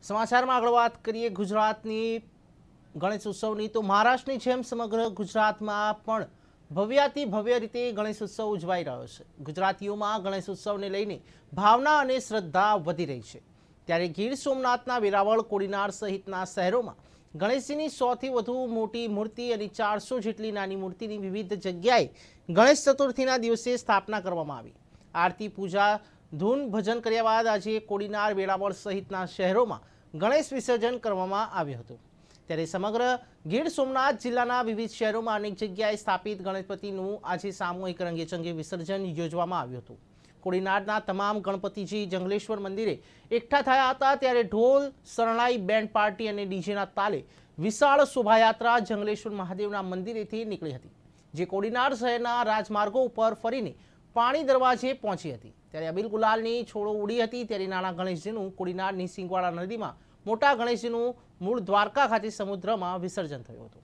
સમાચારમાં આગળ વાત કરીએ ગુજરાતની ગણેશ ઉત્સવની તો મહારાષ્ટ્રની જેમ સમગ્ર ગુજરાતમાં પણ ભવ્યાતિ ભવ્ય રીતે ગણેશ ઉત્સવ ઉજવાઈ રહ્યો છે। ગુજરાતીઓમાં ગણેશ ઉત્સવને લઈને ભાવના અને શ્રદ્ધા વધી રહી છે। ત્યારે ગીર સોમનાથના વેરાવળ, કોડીનાર સહિતના શહેરોમાં ગણેશજીની 100થી વધુ મોટી મૂર્તિ અને 400 જેટલી નાની મૂર્તિની વિવિધ જગ્યાએ ગણેશ ચતુર્થીના દિવસે સ્થાપના કરવામાં આવી। આરતી, પૂજા, ધૂન ભજન કર્યા બાદ આજે કોડીનાર, વેરાવળ સહિતના શહેરોમાં ગણેશ વિસર્જન કરવામાં આવ્યું હતું। ત્યારે સમગ્ર ગીર સોમનાથ જિલ્લાના વિવિધ શહેરોમાં અનેક જગ્યાએ સ્થાપિત ગણપતિનું આજે સામૂહિક રંગેચંગે વિસર્જન યોજવામાં આવ્યું હતું। કોડીનારના તમામ ગણપતિજી જંગલેશ્વર મંદિરે એકઠા થયા હતા। ત્યારે ઢોલ, શરણાઈ, બેન્ડ પાર્ટી અને ડીજેના તાલે વિશાળ શોભાયાત્રા જંગલેશ્વર મહાદેવના મંદિરેથી નીકળી હતી, જે કોડીનાર શહેરના રાજમાર્ગો ઉપર ફરીને પાણી દરવાજે પહોંચી હતી। ત્યારે અબીલ ગુલાલની છોડો ઉડી હતી। ત્યારે નાના ગણેશજીનું કોડીનારની સિંગવાડા નદીમાં, મોટા ગણેશજીનું મૂળ દ્વારકા ખાતે સમુદ્રમાં વિસર્જન થયું હતું।